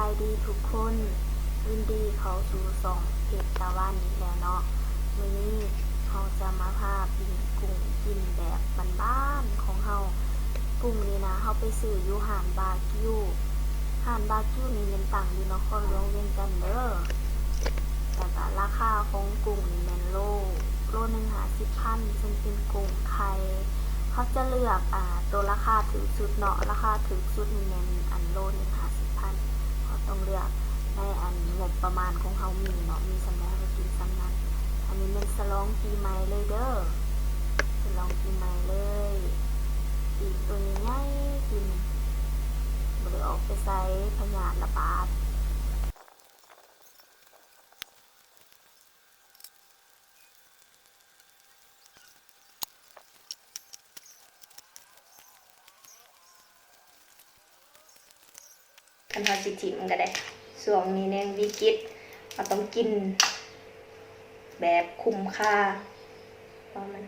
ายดีทุกคนยินดีเขาสู่ส่องเพจตะวันอีกแล้วเนาะมื้อนี้เราจะมาพาปิ้งกุ้งกินแบบบ้านๆของเรากุ้งนี่นะเราไปซื้ออยู่ห้านบากิวนี่มันตั้งอยู่นครหลวงเวียงจันทน์เด้อแต่ก็ราคาของกุ้งนี่แม่นโลนึง50,000ซึ่งเป็นกุ้งไข่เขาจะเลือกตัวราคาถูกสุดเนาะราคาถูกสุดนี่แม่นโลนึง50,000เขาต้องเลือกในงบประมาณของเขามีเนาะมีสำหรับเรากินสำนั้นอันนี้เป็นฉลองปีใหม่เลยเด้อฉลองปีใหม่เลยปีตัวใหญ่ๆกินบ่ได้ออกไปใส่พยาธิระบาดคันทอดสิถิ่มก็ได้ส่วงนี้แนงวิกฤตเราต้องกินแบบคุ้มค่าเพราะมัน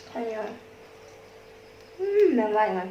ใช่ยังแม่งว่าอย่างนั้น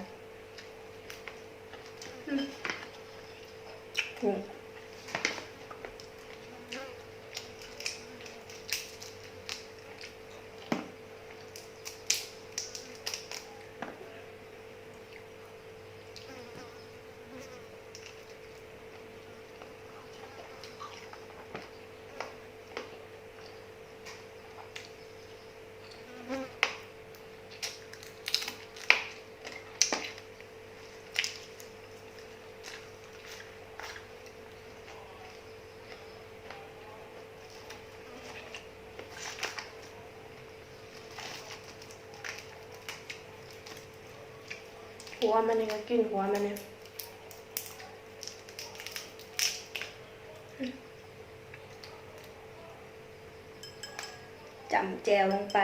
หัวมันนี่ก็กินหัวมันเนี่ยจำแจวลงไป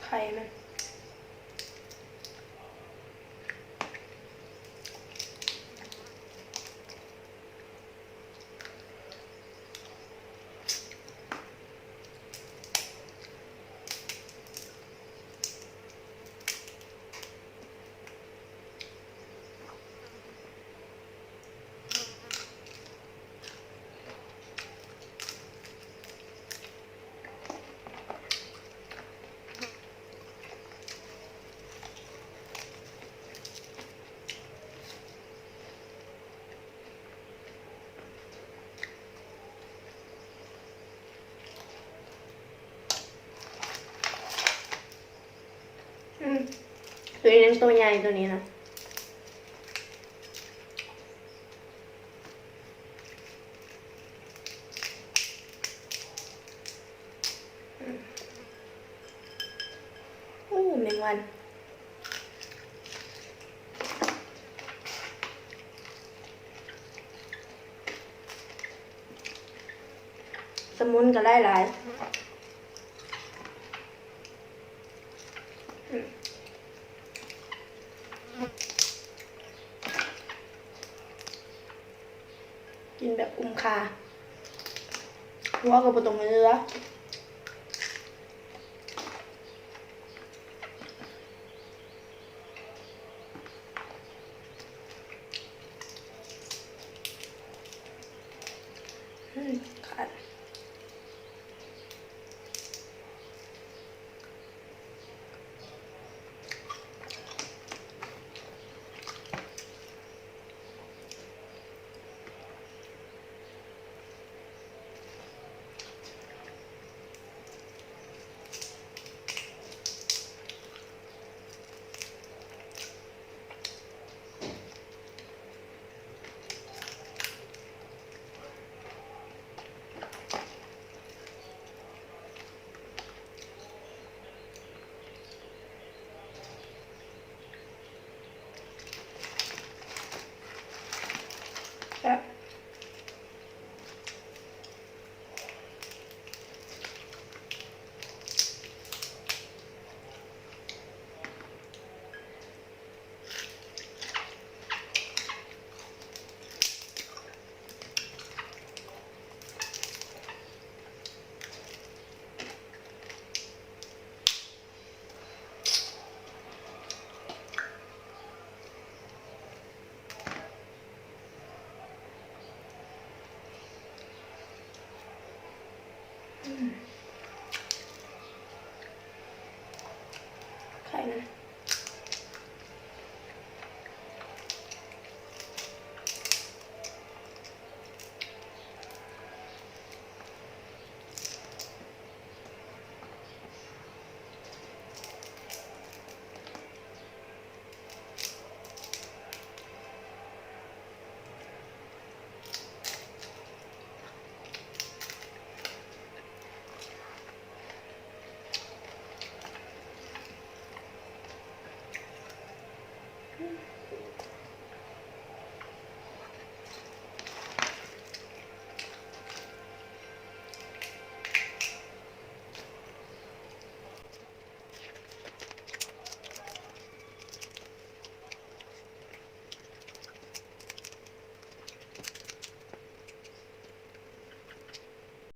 ไข่มันตัวนี้ตัวใหญ่ตัวนี้นะแมงวันสมุนก็หลายกินแบบคุ้มค่าหัวก็บ่ต้องเนื้อ